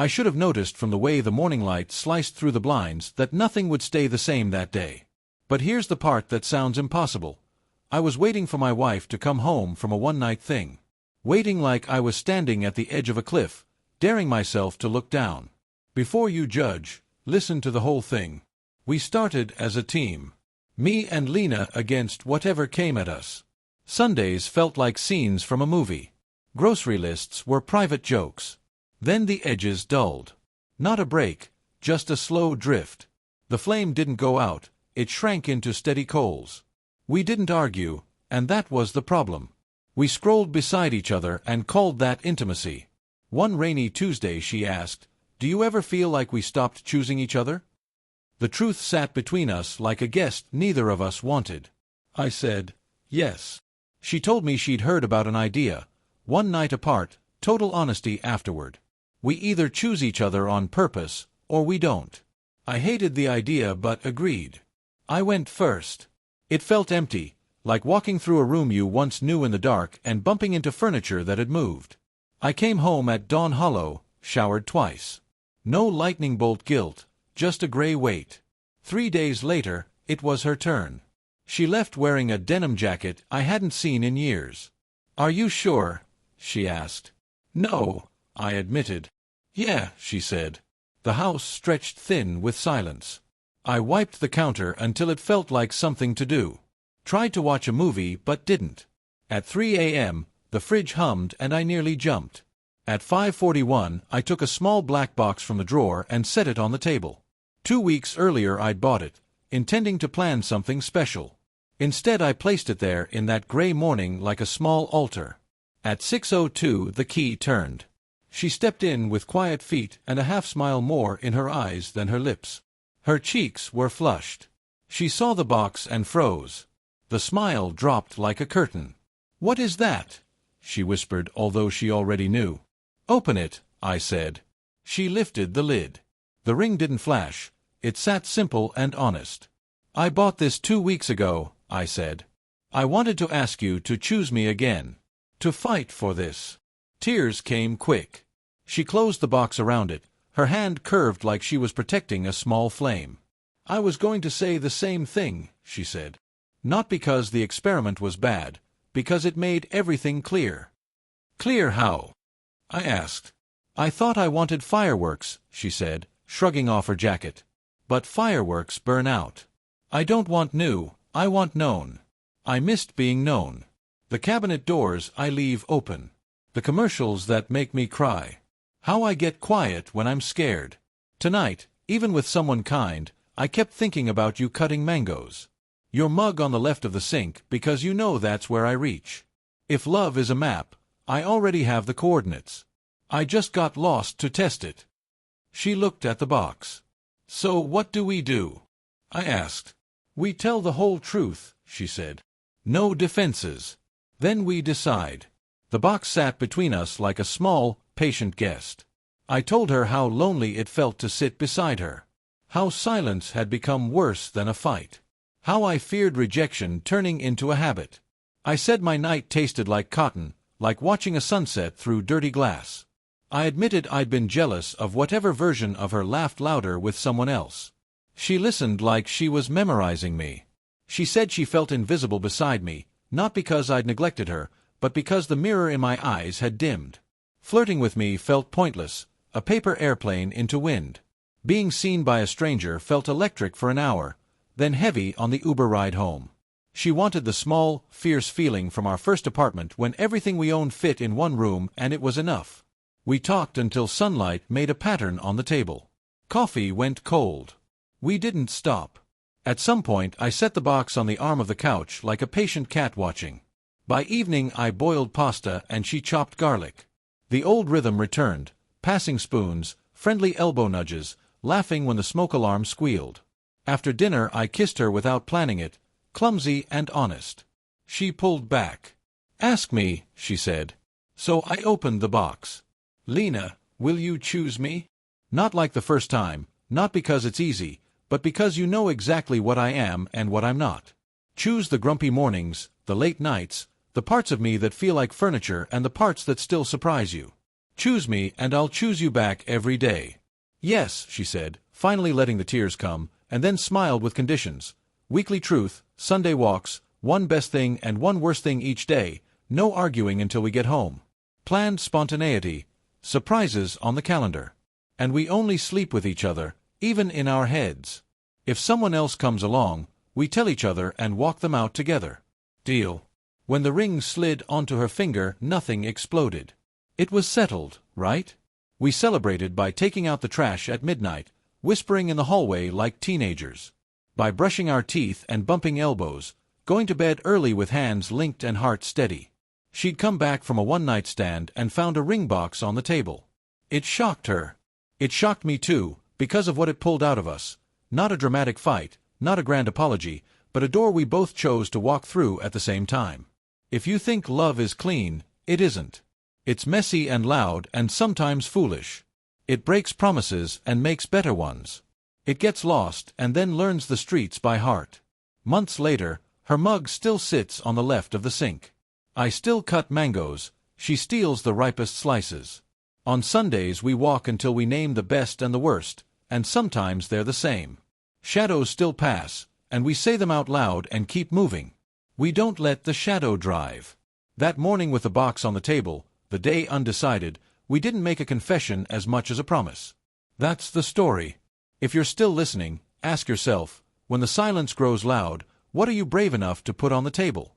I should have noticed from the way the morning light sliced through the blinds that nothing would stay the same that day. But here's the part that sounds impossible. I was waiting for my wife to come home from a one-night thing. Waiting like I was standing at the edge of a cliff, daring myself to look down. Before you judge, listen to the whole thing. We started as a team. Me and Lena against whatever came at us. Sundays felt like scenes from a movie. Grocery lists were private jokes. Then the edges dulled. Not a break, just a slow drift. The flame didn't go out, it shrank into steady coals. We didn't argue, and that was the problem. We scrolled beside each other and called that intimacy. One rainy Tuesday she asked, "Do you ever feel like we stopped choosing each other?" The truth sat between us like a guest neither of us wanted. I said, "Yes." She told me she'd heard about an idea. One night apart, total honesty afterward. We either choose each other on purpose, or we don't. I hated the idea but agreed. I went first. It felt empty, like walking through a room you once knew in the dark and bumping into furniture that had moved. I came home at dawn hollow, showered twice. No lightning bolt guilt, just a gray weight. 3 days later, it was her turn. She left wearing a denim jacket I hadn't seen in years. "Are you sure?" she asked. "No," I admitted. "Yeah," she said. The house stretched thin with silence. I wiped the counter until it felt like something to do. Tried to watch a movie but didn't. At 3 a.m., the fridge hummed and I nearly jumped. At 5:41, I took a small black box from the drawer and set it on the table. 2 weeks earlier I'd bought it, intending to plan something special. Instead I placed it there in that gray morning like a small altar. At 6:02 the key turned. She stepped in with quiet feet and a half-smile more in her eyes than her lips. Her cheeks were flushed. She saw the box and froze. The smile dropped like a curtain. "What is that?" she whispered, although she already knew. "Open it," I said. She lifted the lid. The ring didn't flash. It sat simple and honest. "I bought this 2 weeks ago," I said. "I wanted to ask you to choose me again. To fight for this." Tears came quick. She closed the box around it, her hand curved like she was protecting a small flame. "I was going to say the same thing," she said. "Not because the experiment was bad, because it made everything clear." "Clear how?" I asked. "I thought I wanted fireworks," she said, shrugging off her jacket. "But fireworks burn out. I don't want new, I want known. I missed being known. The cabinet doors I leave open. The commercials that make me cry. How I get quiet when I'm scared. Tonight, even with someone kind, I kept thinking about you cutting mangoes. Your mug on the left of the sink because you know that's where I reach. If love is a map, I already have the coordinates. I just got lost to test it." She looked at the box. "So what do we do?" I asked. "We tell the whole truth," she said. "No defenses. Then we decide." The box sat between us like a small, patient guest. I told her how lonely it felt to sit beside her. How silence had become worse than a fight. How I feared rejection turning into a habit. I said my night tasted like cotton, like watching a sunset through dirty glass. I admitted I'd been jealous of whatever version of her laughed louder with someone else. She listened like she was memorizing me. She said she felt invisible beside me, not because I'd neglected her, but because the mirror in my eyes had dimmed. Flirting with me felt pointless, a paper airplane into wind. Being seen by a stranger felt electric for an hour, then heavy on the Uber ride home. She wanted the small, fierce feeling from our first apartment when everything we owned fit in one room and it was enough. We talked until sunlight made a pattern on the table. Coffee went cold. We didn't stop. At some point I set the box on the arm of the couch like a patient cat watching. By evening I boiled pasta and she chopped garlic. The old rhythm returned, passing spoons, friendly elbow nudges, laughing when the smoke alarm squealed. After dinner I kissed her without planning it, clumsy and honest. She pulled back. "Ask me," she said. So I opened the box. "Lena, will you choose me?" Not like the first time, not because it's easy, but because you know exactly what I am and what I'm not. Choose the grumpy mornings, the late nights, the parts of me that feel like furniture and the parts that still surprise you. Choose me and I'll choose you back every day. Yes, she said, finally letting the tears come, and then smiled with conditions. Weekly truth, Sunday walks, one best thing and one worst thing each day, no arguing until we get home. Planned spontaneity, surprises on the calendar. And we only sleep with each other, even in our heads. If someone else comes along, we tell each other and walk them out together. Deal. When the ring slid onto her finger, nothing exploded. It was settled, right? We celebrated by taking out the trash at midnight, whispering in the hallway like teenagers. By brushing our teeth and bumping elbows, going to bed early with hands linked and heart steady. She'd come back from a one-night stand and found a ring box on the table. It shocked her. It shocked me too, because of what it pulled out of us. Not a dramatic fight, not a grand apology, but a door we both chose to walk through at the same time. If you think love is clean, it isn't. It's messy and loud and sometimes foolish. It breaks promises and makes better ones. It gets lost and then learns the streets by heart. Months later, her mug still sits on the left of the sink. I still cut mangoes, she steals the ripest slices. On Sundays we walk until we name the best and the worst, and sometimes they're the same. Shadows still pass, and we say them out loud and keep moving. We don't let the shadow drive. That morning with the box on the table, the day undecided, we didn't make a confession as much as a promise. That's the story. If you're still listening, ask yourself, when the silence grows loud, what are you brave enough to put on the table?